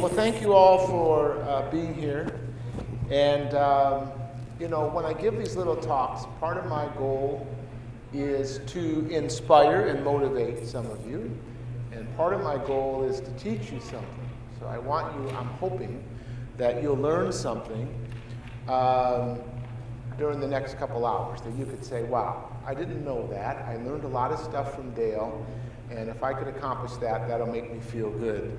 Well, thank you all for being here. And, when I give these little talks, part of my goal is to inspire and motivate some of you. And part of my goal is to teach you something. So I'm hoping that you'll learn something during the next couple hours, that you could say, wow, I didn't know that. I learned a lot of stuff from Dale, and if I could accomplish that, that'll make me feel good.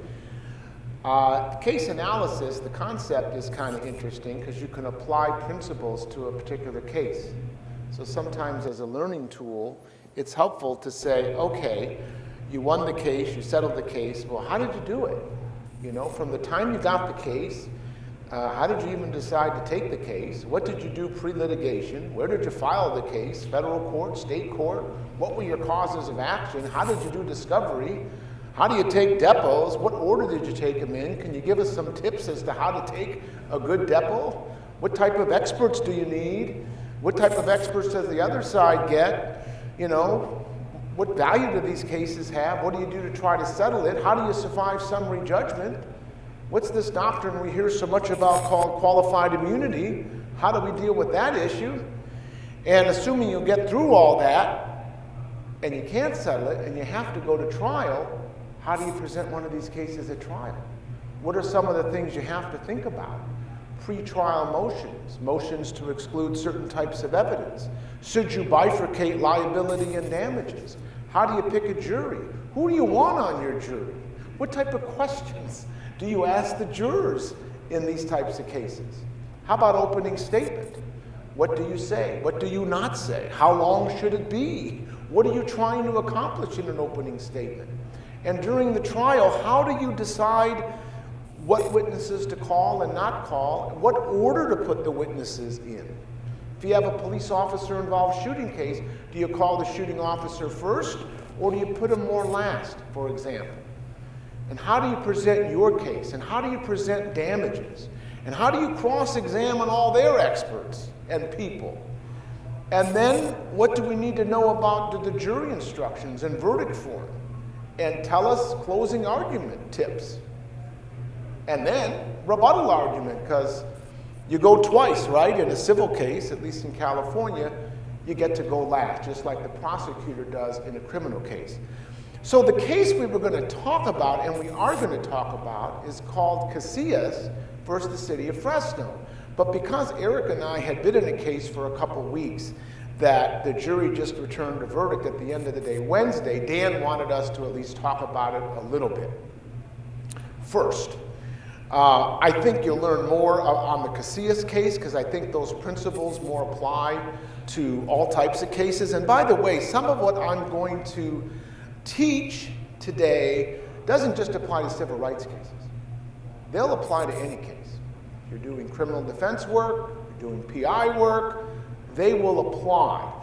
Case analysis, the concept is kind of interesting because you can apply principles to a particular case. So sometimes as a learning tool, it's helpful to say, okay, you won the case, you settled the case, well, how did you do it? From the time you got the case, how did you even decide to take the case? What did you do pre-litigation? Where did you file the case? Federal court, state court? What were your causes of action? How did you do discovery? How do you take depots? What order did you take them in? Can you give us some tips as to how to take a good depot? What type of experts do you need? What type of experts does the other side get? What value do these cases have? What do you do to try to settle it? How do you survive summary judgment? What's this doctrine we hear so much about called qualified immunity? How do we deal with that issue? And assuming you get through all that, and you can't settle it, and you have to go to trial, how do you present one of these cases at trial? What are some of the things you have to think about? Pre-trial motions to exclude certain types of evidence. Should you bifurcate liability and damages? How do you pick a jury? Who do you want on your jury? What type of questions do you ask the jurors in these types of cases? How about opening statement? What do you say? What do you not say? How long should it be? What are you trying to accomplish in an opening statement? And during the trial, how do you decide what witnesses to call and not call, what order to put the witnesses in? If you have a police officer involved shooting case, do you call the shooting officer first, or do you put him more last, for example? And how do you present your case? And how do you present damages? And how do you cross-examine all their experts and people? And then what do we need to know about the jury instructions and verdict form? And tell us closing argument tips. And then rebuttal argument, because you go twice, right? In a civil case, at least in California, you get to go last, just like the prosecutor does in a criminal case. So the case we were going to talk about, and we are going to talk about, is called Casillas versus the city of Fresno. But because Eric and I had been in a case for a couple weeks that the jury just returned a verdict at the end of the day Wednesday, Dan wanted us to at least talk about it a little bit. First, I think you'll learn more on the Casillas case because I think those principles more apply to all types of cases. And by the way, some of what I'm going to teach today doesn't just apply to civil rights cases. They'll apply to any case. If you're doing criminal defense work, you're doing PI work, they will apply.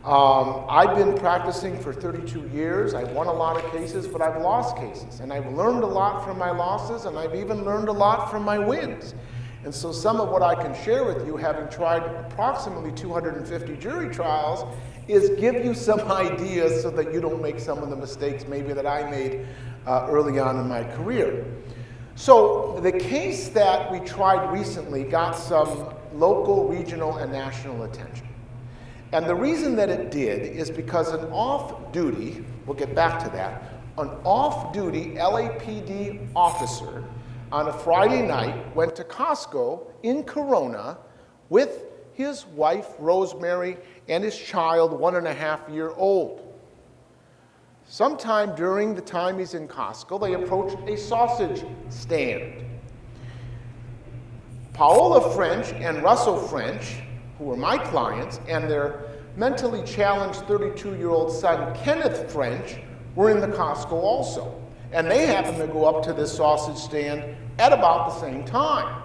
I've been practicing for 32 years. I've won a lot of cases, but I've lost cases. And I've learned a lot from my losses, and I've even learned a lot from my wins. And so some of what I can share with you, having tried approximately 250 jury trials, is give you some ideas so that you don't make some of the mistakes maybe that I made early on in my career. So the case that we tried recently got some local, regional, and national attention. And the reason that it did is because an off-duty, we'll get back to that, an off-duty LAPD officer on a Friday night went to Costco in Corona with his wife, Rosemary, and his child, 1.5-year-old. Sometime during the time he's in Costco, they approached a sausage stand. Paola French and Russell French, who were my clients, and their mentally challenged 32-year-old son, Kenneth French, were in the Costco also. And they happened to go up to this sausage stand at about the same time.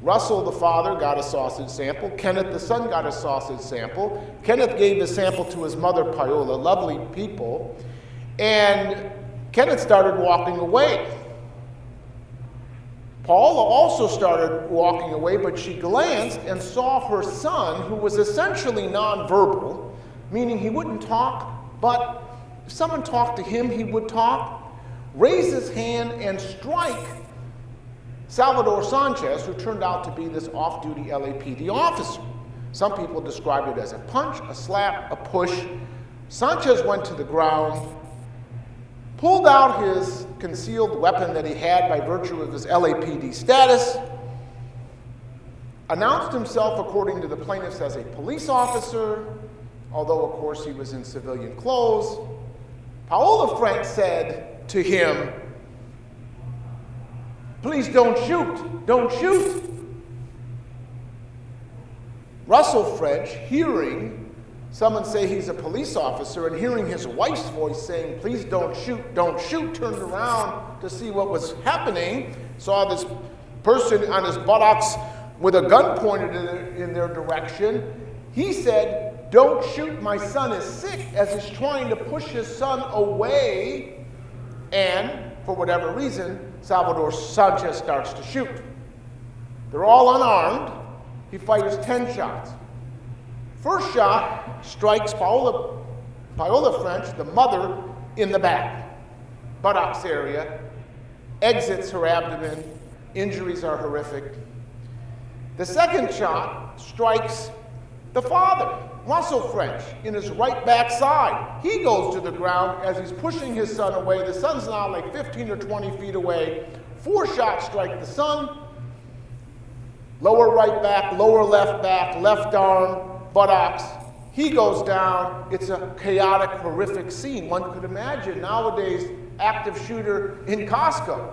Russell, the father, got a sausage sample. Kenneth, the son, got a sausage sample. Kenneth gave the sample to his mother, Paola, lovely people. And Kenneth started walking away. Paola also started walking away, but she glanced and saw her son, who was essentially nonverbal, meaning he wouldn't talk, but if someone talked to him, he would talk. raise his hand and strike Salvador Sanchez, who turned out to be this off-duty LAPD officer. Some people described it as a punch, a slap, a push. Sanchez went to the ground, pulled out his concealed weapon that he had by virtue of his LAPD status, announced himself, according to the plaintiffs, as a police officer, although, of course, he was in civilian clothes. Paola French said to him, "Please don't shoot, don't shoot." Russell French, hearing someone say he's a police officer and hearing his wife's voice saying, "Please don't shoot," turned around to see what was happening, saw this person on his buttocks with a gun pointed in their direction. He said, "Don't shoot, my son is sick," as he's trying to push his son away, and for whatever reason, Salvador Sanchez starts to shoot. They're all unarmed. He fires 10 shots. First shot strikes Paola French, the mother, in the back, buttocks area, exits her abdomen. Injuries are horrific. The second shot strikes the father, Russell French, in his right backside. He goes to the ground as he's pushing his son away. The son's now like 15 or 20 feet away. 4 shots strike the son. Lower right back, lower left back, left arm, buttocks. He goes down. It's a chaotic, horrific scene. One could imagine nowadays active shooter in Costco.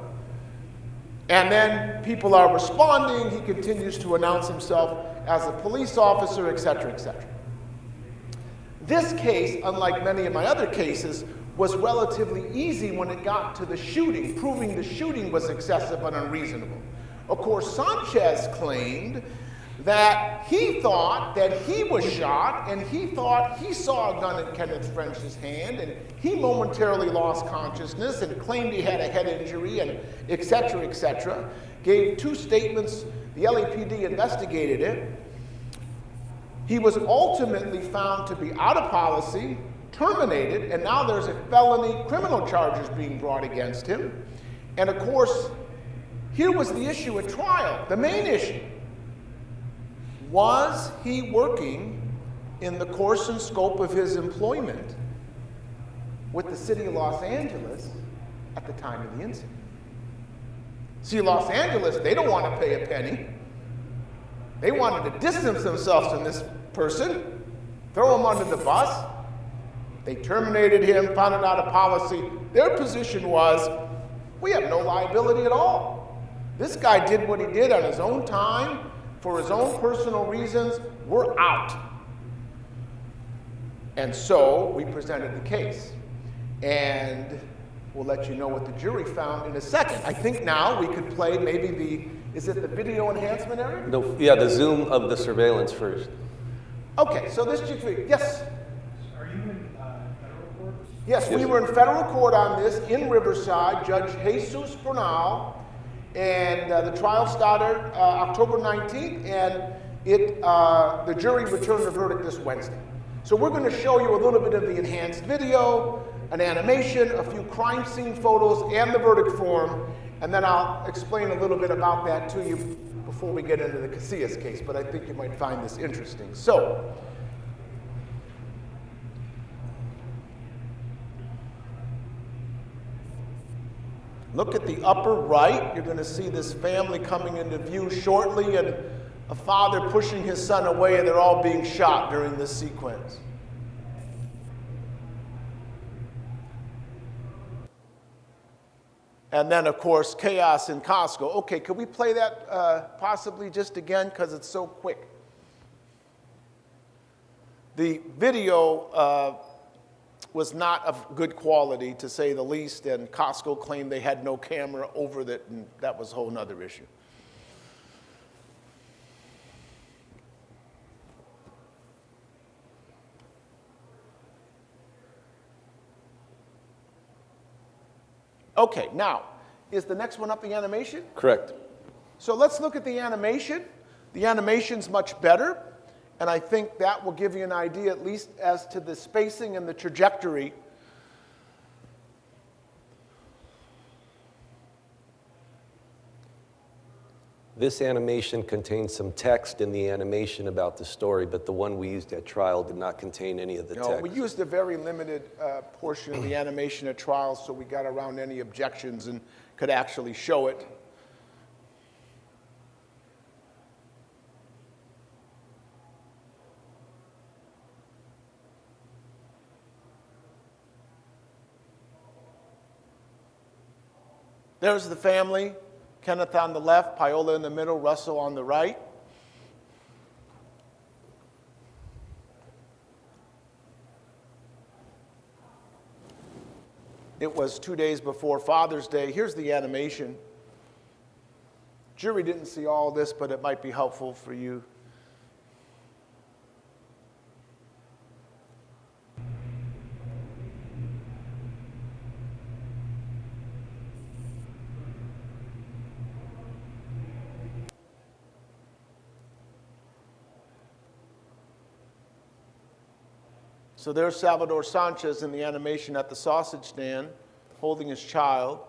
And then people are responding. He continues to announce himself as a police officer, etc., etc. This case, unlike many of my other cases, was relatively easy when it got to the shooting, proving the shooting was excessive and unreasonable. Of course, Sanchez claimed that he thought that he was shot, and he thought he saw a gun in Kenneth French's hand, and he momentarily lost consciousness and claimed he had a head injury, and etc., etc. Gave 2 statements. The LAPD investigated it. He was ultimately found to be out of policy, terminated, and now there's a felony criminal charges being brought against him. And of course, here was the issue at trial, the main issue. Was he working in the course and scope of his employment with the city of Los Angeles at the time of the incident? See, Los Angeles, they don't want to pay a penny. They wanted to distance themselves from this person, throw him under the bus. They terminated him, found it out of policy. Their position was, we have no liability at all. This guy did what he did on his own time, for his own personal reasons. We're out. And so we presented the case. And we'll let you know what the jury found in a second. I think now we could play maybe is it the video enhancement area? No, yeah, the zoom of the surveillance first. Okay, so this yes? Are you in federal court? Yes, we were in federal court on this in Riverside, Judge Jesus Bernal, and the trial started October 19th, and the jury returned the verdict this Wednesday. So we're going to show you a little bit of the enhanced video, an animation, a few crime scene photos, and the verdict form, and then I'll explain a little bit about that to you before we get into the Casillas case, but I think you might find this interesting. So, look at the upper right. You're going to see this family coming into view shortly, and a father pushing his son away, and they're all being shot during this sequence. And then, of course, chaos in Costco. Okay, could we play that possibly just again, because it's so quick? The video was not of good quality, to say the least, and Costco claimed they had no camera over it, and that was a whole other issue. Okay, now, is the next one up the animation? Correct. So let's look at the animation. The animation's much better, and I think that will give you an idea, at least as to the spacing and the trajectory. This animation contains some text in the animation about the story, but the one we used at trial did not contain any of the No, text. we used a very limited portion of the animation at trial, so we got around any objections and could actually show it. There's the family. Kenneth on the left, Paola in the middle, Russell on the right. It was 2 days before Father's Day. Here's the animation. Jury didn't see all this, but it might be helpful for you. So there's Salvador Sanchez in the animation at the sausage stand, holding his child.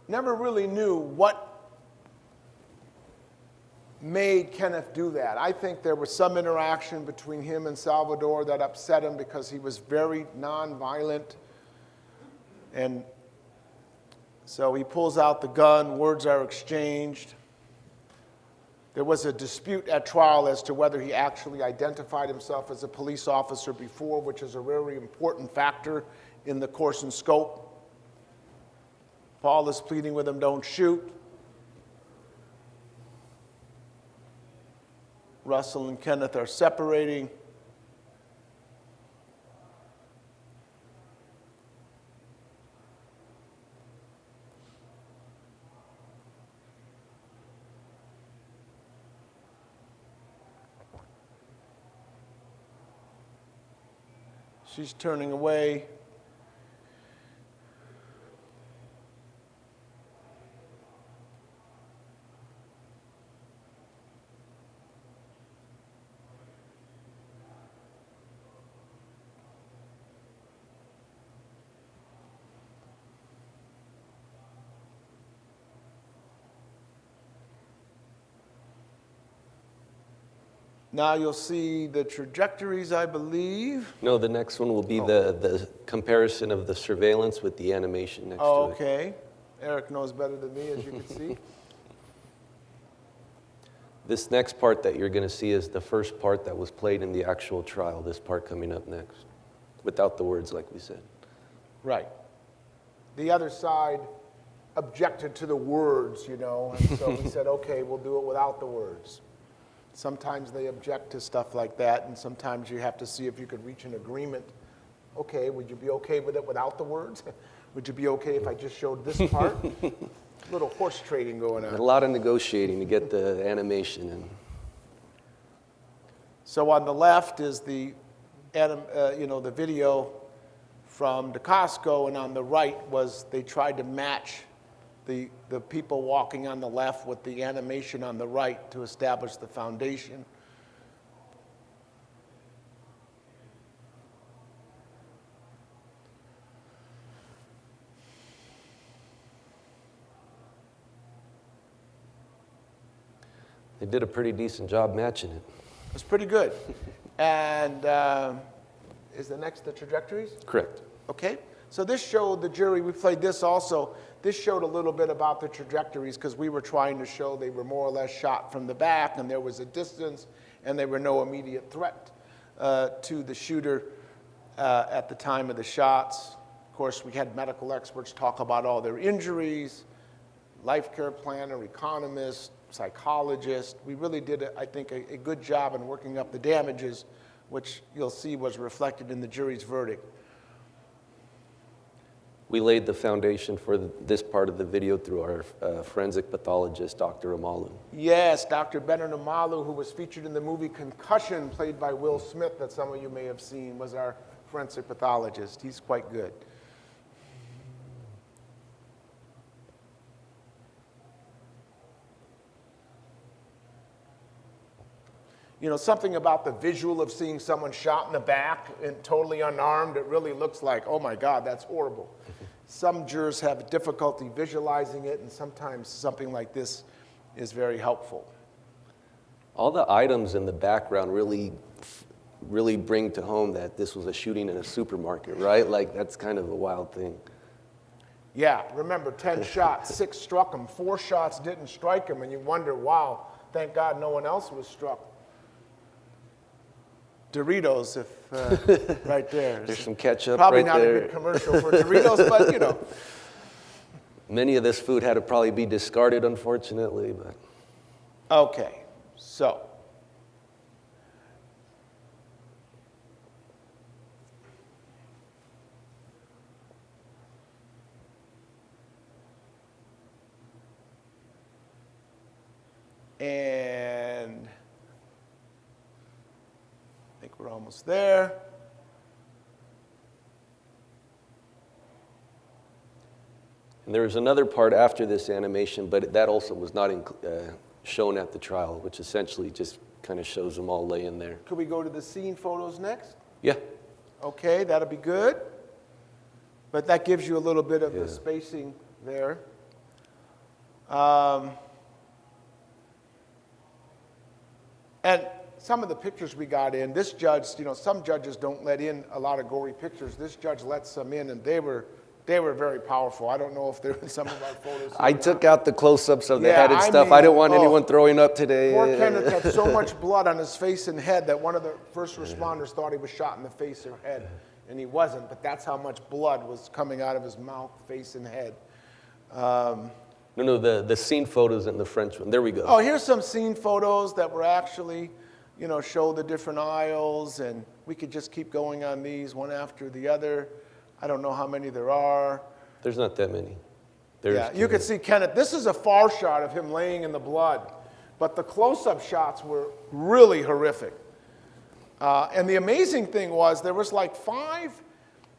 Never really knew what made Kenneth do that. I think there was some interaction between him and Salvador that upset him because he was very nonviolent. And so he pulls out the gun, words are exchanged. There was a dispute at trial as to whether he actually identified himself as a police officer before, which is a very important factor in the course and scope. Paul is pleading with him, don't shoot. Russell and Kenneth are separating. She's turning away. Now you'll see the trajectories, I believe. No, the next one will be the comparison of the surveillance with the animation next to it. Okay. Eric knows better than me, as you can see. This next part that you're going to see is the first part that was played in the actual trial, this part coming up next, without the words like we said. Right. The other side objected to the words, you know, and so we said, okay, we'll do it without the words. Sometimes they object to stuff like that, and sometimes you have to see if you could reach an agreement. Okay, would you be okay with it without the words? Would you be okay if I just showed this part? Little horse trading going on. A lot of negotiating to get the animation in. So on the left is the the video from DeCosco, and on the right was they tried to match the people walking on the left with the animation on the right to establish the foundation. They did a pretty decent job matching it. It was pretty good. And is the next the trajectories? Correct. Okay. So this showed the jury, we played this also, this showed a little bit about the trajectories because we were trying to show they were more or less shot from the back and there was a distance and there were no immediate threat to the shooter at the time of the shots. Of course, we had medical experts talk about all their injuries, life care planner, economist, psychologist. We really did, I think, a good job in working up the damages, which you'll see was reflected in the jury's verdict. We laid the foundation for this part of the video through our forensic pathologist, Dr. Amalu. Yes, Dr. Bernard Amalu, who was featured in the movie Concussion, played by Will Smith, that some of you may have seen, was our forensic pathologist. He's quite good. You know, something about the visual of seeing someone shot in the back and totally unarmed, it really looks like, oh my God, that's horrible. Some jurors have difficulty visualizing it, and sometimes something like this is very helpful. All the items in the background really bring to home that this was a shooting in a supermarket, right? Like, that's kind of a wild thing. Yeah, remember, 10 shots, 6 struck him, 4 shots didn't strike him, and you wonder, wow, thank God no one else was struck. Doritos, if right there. There's some ketchup probably right not there. a good commercial for Doritos, but you know. Many of this food had to probably be discarded, unfortunately, but. Okay, so. And I think we're almost there. And there was another part after this animation, but that also was not shown at the trial, which essentially just kind of shows them all laying there. Could we go to the scene photos next? Yeah. Okay, that'll be good. But that gives you a little bit of the spacing there. And some of the pictures we got in, this judge, you know, some judges don't let in a lot of gory pictures. This judge let some in, and they were very powerful. I don't know if they're in some of our photos. I took out the close-ups of the head and I stuff. mean, I didn't want anyone throwing up today. Poor Kenneth had so much blood on his face and head that one of the first responders thought he was shot in the face or head, and he wasn't, but that's how much blood was coming out of his mouth, face, and head. No, the scene photos in the French one. There we go. Oh, here's some scene photos that were actually, you know, show the different aisles, and we could just keep going on these one after the other. I don't know how many there are. There's not that many. Yeah, you could see Kenneth. This is a far shot of him laying in the blood, but the close-up shots were really horrific. And the amazing thing was there was like 5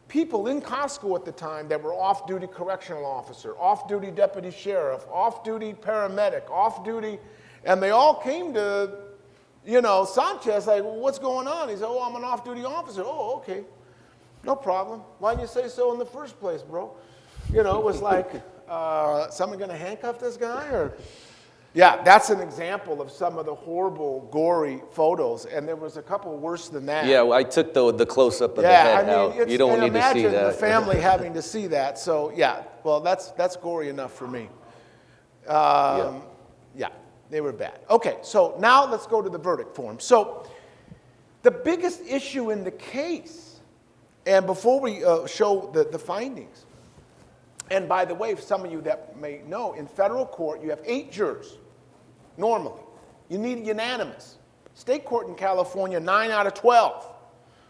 people in Costco at the time that were off-duty correctional officer, off-duty deputy sheriff, off-duty paramedic, off-duty, and they all came to, you know, Sanchez, like, well, what's going on? He said, oh, I'm an off-duty officer. Oh, okay. No problem. Why didn't you say so in the first place, bro? You know, it was like, someone going to handcuff this guy? Or, yeah, that's an example of some of the horrible, gory photos, and there was a couple worse than that. Yeah, well, I took the close-up of the head out. You don't need to see that. Imagine the family having to see that. So, yeah, well, that's gory enough for me. Yeah, they were bad. Okay, so now let's go to the verdict form. So the biggest issue in the case, and before we show the findings, and by the way, for some of you that may know, in federal court, you have 8 jurors, normally. You need unanimous. State court in California, 9 out of 12,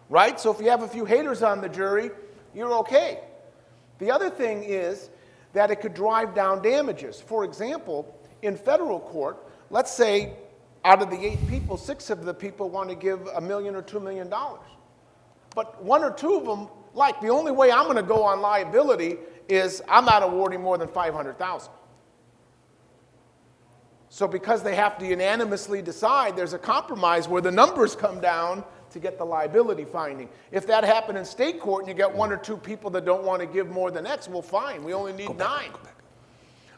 right? So if you have a few haters on the jury, you're okay. The other thing is that it could drive down damages. For example, in federal court, let's say out of the 8 people, 6 of the people want to give $1 million or $2 million. But 1 or 2 of them, like, the only way I'm going to go on liability is I'm not awarding more than $500,000. So because they have to unanimously decide, there's a compromise where the numbers come down to get the liability finding. If that happened in state court and you get 1 or 2 people that don't want to give more than X, well, fine, we only need 9.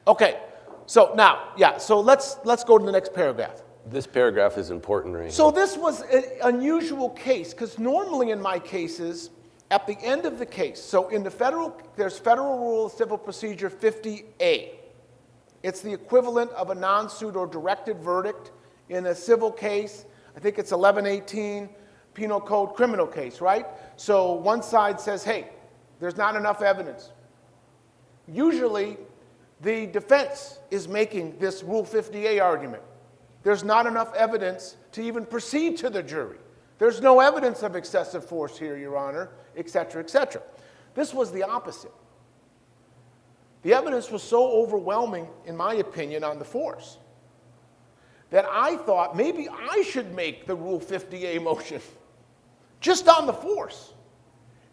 Okay, so now, yeah, so let's go to the next paragraph. This paragraph is important right So this was an unusual case, because normally in my cases, at the end of the case, so in the there's Federal Rule of Civil Procedure 50A. It's the equivalent of a non-suit or directed verdict in a civil case. I think it's 1118 Penal Code criminal case, right? So one side says, hey, there's not enough evidence. Usually, the defense is making this Rule 50A argument. There's not enough evidence to even proceed to the jury. There's no evidence of excessive force here, Your Honor, et cetera, et cetera. This was the opposite. The evidence was so overwhelming, in my opinion, on the force, that I thought maybe I should make the Rule 50A motion just on the force,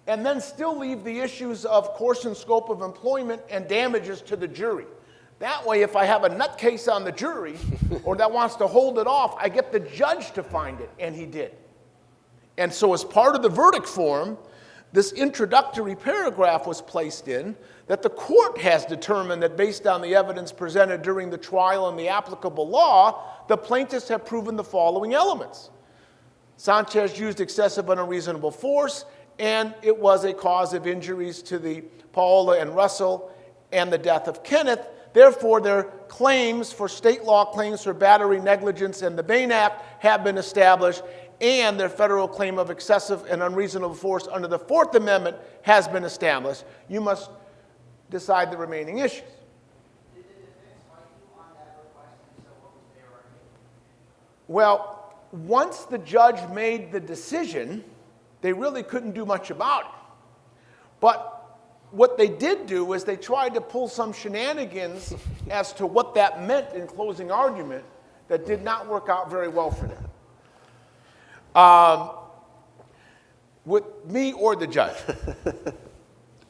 and then still leave the issues of course and scope of employment and damages to the jury. That way, if I have a nutcase on the jury or that wants to hold it off, I get the judge to find it, and he did. And so as part of the verdict form, this introductory paragraph was placed in that the court has determined that based on the evidence presented during the trial and the applicable law, the plaintiffs have proven the following elements. Sanchez used excessive and unreasonable force, and it was a cause of injuries to the Paola and Russell and the death of Kenneth. Therefore, their claims for state law claims for battery, negligence, and the Bain Act have been established, and their federal claim of excessive and unreasonable force under the Fourth Amendment has been established. You must decide the remaining issues. Did the defense fight you on that request, and so what was their argument? Well, once the judge made the decision, they really couldn't do much about it. But what they did do is they tried to pull some shenanigans as to what that meant in closing argument that did not work out very well for them. With me or the judge.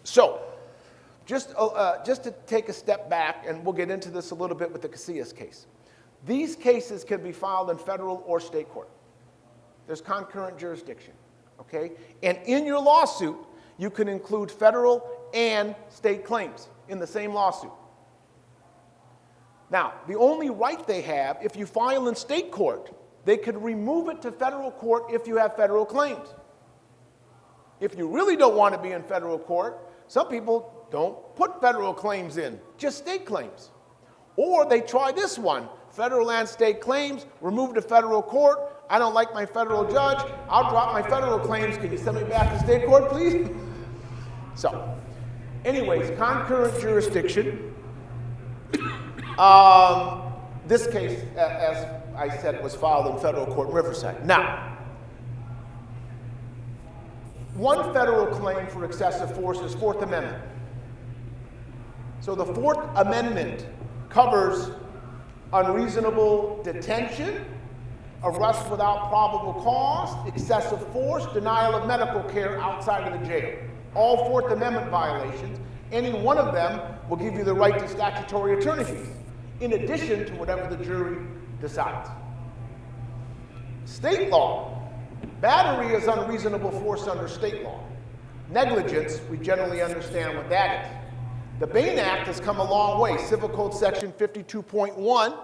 So, just to take a step back, and we'll get into this a little bit with the Casillas case. These cases can be filed in federal or state court. There's concurrent jurisdiction, okay? And in your lawsuit, you can include federal and state claims in the same lawsuit. Now, the only right they have, if you file in state court, they could remove it to federal court if you have federal claims. If you really don't want to be in federal court, some people don't put federal claims in, just state claims. Or they try this one, federal and state claims, remove to federal court. I don't like my federal judge. I'll drop my federal claims. Can you send me back to state court, please? So, anyways, concurrent jurisdiction. This case, as I said, was filed in federal court in Riverside. Now, one federal claim for excessive force is Fourth Amendment. So the Fourth Amendment covers unreasonable detention, arrest without probable cause, excessive force, denial of medical care outside of the jail. All Fourth Amendment violations, any one of them will give you the right to statutory attorney fees, in addition to whatever the jury decides. State law. Battery is unreasonable force under state law. Negligence, we generally understand what that is. The Bain Act has come a long way. Civil Code Section 52.1,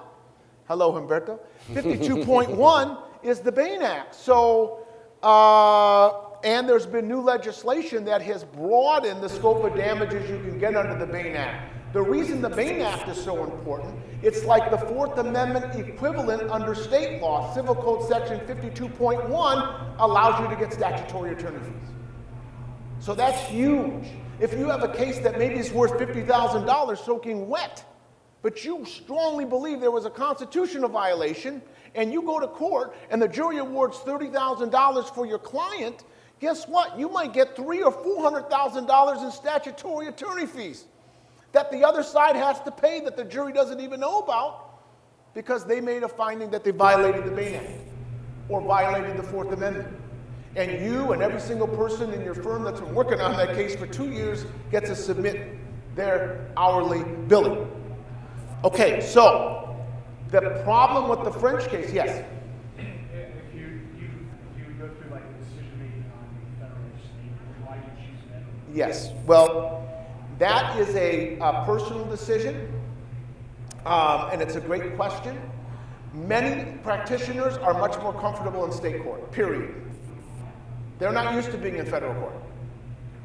hello Humberto, 52.1 is the Bain Act. So, and there's been new legislation that has broadened the scope of damages you can get under the Bain Act. The reason the Bain Act is so important, it's like the Fourth Amendment equivalent under state law. Civil Code Section 52.1 allows you to get statutory attorney fees. So that's huge. If you have a case that maybe is worth $50,000 soaking wet, but you strongly believe there was a constitutional violation, and you go to court and the jury awards $30,000 for your client, guess what? You might get $300,000 or $400,000 in statutory attorney fees that the other side has to pay that the jury doesn't even know about because they made a finding that they violated the Bain Act or violated the Fourth Amendment. And you and every single person in your firm that's been working on that case for 2 years gets to submit their hourly billing. Okay, so the problem with the French case, yes? If you go through like the decision making on the federal or state, why do you choose that? Yes, well, that is a personal decision, and it's a great question. Many practitioners are much more comfortable in state court, period. They're not used to being in federal court.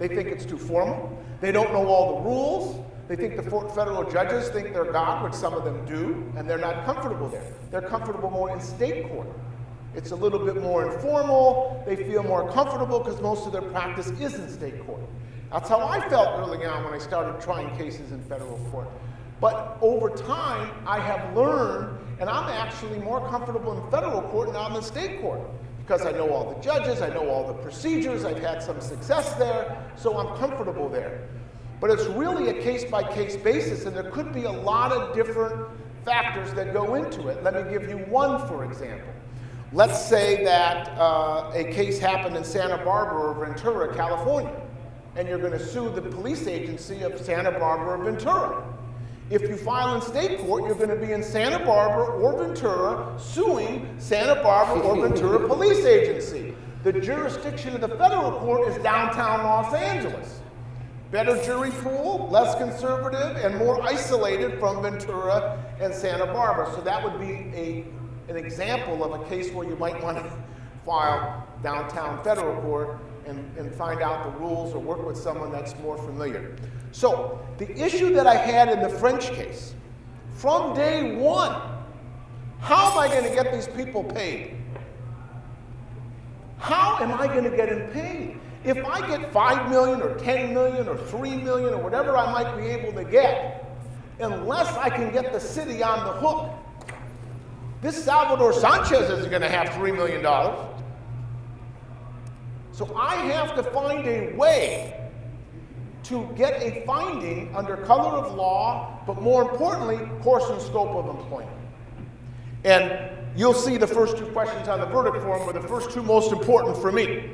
They think it's too formal. They don't know all the rules. They think the federal judges think they're God, which some of them do, and they're not comfortable there. They're comfortable more in state court. It's a little bit more informal. They feel more comfortable because most of their practice is in state court. That's how I felt early on when I started trying cases in federal court. But over time, I have learned, and I'm actually more comfortable in federal court now than state court because I know all the judges, I know all the procedures, I've had some success there, so I'm comfortable there. But it's really a case-by-case basis, and there could be a lot of different factors that go into it. Let me give you one, for example. Let's say that a case happened in Santa Barbara or Ventura, California, and you're going to sue the police agency of Santa Barbara or Ventura. If you file in state court, you're going to be in Santa Barbara or Ventura suing Santa Barbara or Ventura Police Agency. The jurisdiction of the federal court is downtown Los Angeles. Better jury pool, less conservative, and more isolated from Ventura and Santa Barbara. So that would be an example of a case where you might want to file downtown federal court and find out the rules or work with someone that's more familiar. So the issue that I had in the French case, from day one, how am I going to get these people paid? How am I going to get them paid? If I get 5 million or 10 million or 3 million or whatever I might be able to get, unless I can get the city on the hook, this Salvador Sanchez isn't going to have $3 million. So I have to find a way to get a finding under color of law, but more importantly, course and scope of employment. And you'll see the first two questions on the verdict form were the first two most important for me.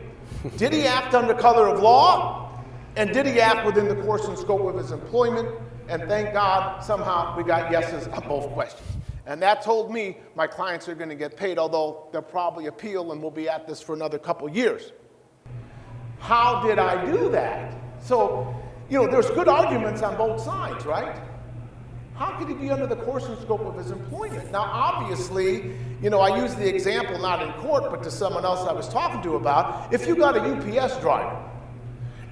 Did he act under color of law? And did he act within the course and scope of his employment? And thank God, somehow we got yeses on both questions. And that told me my clients are going to get paid, although they'll probably appeal and we'll be at this for another couple years. How did I do that? So, there's good arguments on both sides, right? How could he be under the course and scope of his employment? Now, obviously, I use the example not in court, but to someone else I was talking to about, if you got a UPS driver,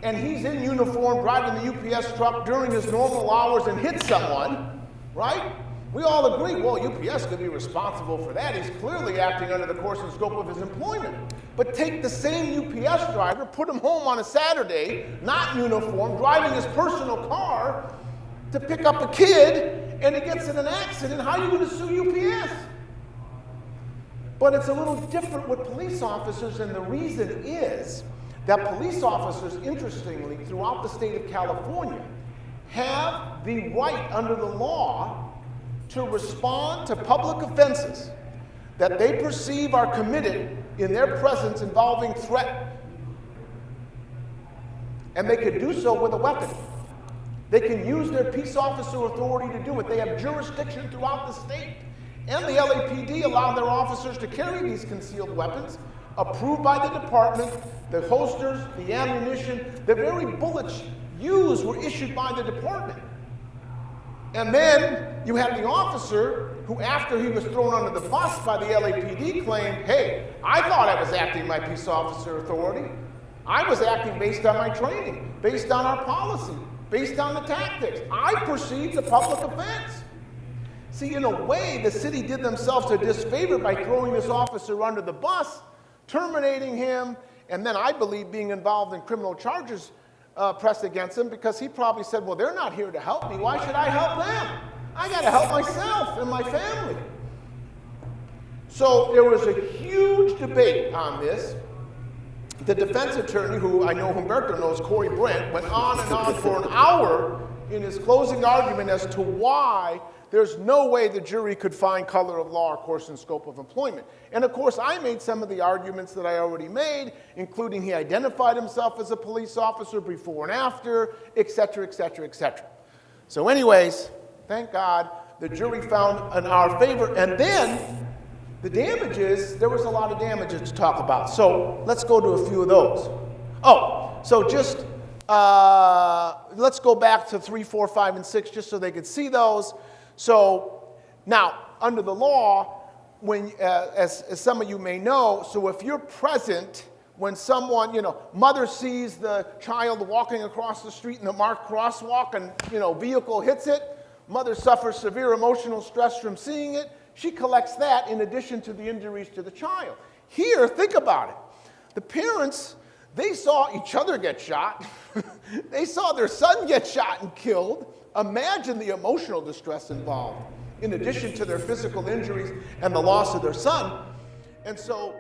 and he's in uniform driving the UPS truck during his normal hours and hits someone, right? We all agree, well, UPS could be responsible for that. He's clearly acting under the course and scope of his employment. But take the same UPS driver, put him home on a Saturday, not in uniform, driving his personal car to pick up a kid, and he gets in an accident. How are you going to sue UPS? But it's a little different with police officers, and the reason is that police officers, interestingly, throughout the state of California, have the right under the law to respond to public offenses that they perceive are committed in their presence involving threat. And they could do so with a weapon. They can use their peace officer authority to do it. They have jurisdiction throughout the state. And the LAPD allow their officers to carry these concealed weapons, approved by the department. The holsters, the ammunition, the very bullets used were issued by the department. And then you have the officer who, after he was thrown under the bus by the LAPD, claimed, hey, I thought I was acting my peace officer authority. I was acting based on my training, based on our policy, based on the tactics. I perceived the public offense. See, in a way, the city did themselves a disfavor by throwing this officer under the bus, terminating him, and then I believe being involved in criminal charges pressed against him, because he probably said, well, they're not here to help me. Why should I help them? I got to help myself and my family. So there was a huge debate on this. The defense attorney, who I know Humberto knows, Corey Brent, went on and on for an hour in his closing argument as to why there's no way the jury could find color of law or course and scope of employment. And of course, I made some of the arguments that I already made, including he identified himself as a police officer before and after, et cetera, et cetera, et cetera. So anyways, thank God, the jury found in our favor. And then the damages, there was a lot of damages to talk about. So let's go to a few of those. Oh, so just let's go back to 3, 4, 5, and 6 just so they could see those. So now, under the law, when, as some of you may know, so if you're present when someone, mother sees the child walking across the street in the marked crosswalk and, vehicle hits it, mother suffers severe emotional stress from seeing it, she collects that in addition to the injuries to the child. Here, think about it. The parents, they saw each other get shot. They saw their son get shot and killed. Imagine the emotional distress involved, in addition to their physical injuries and the loss of their son. And so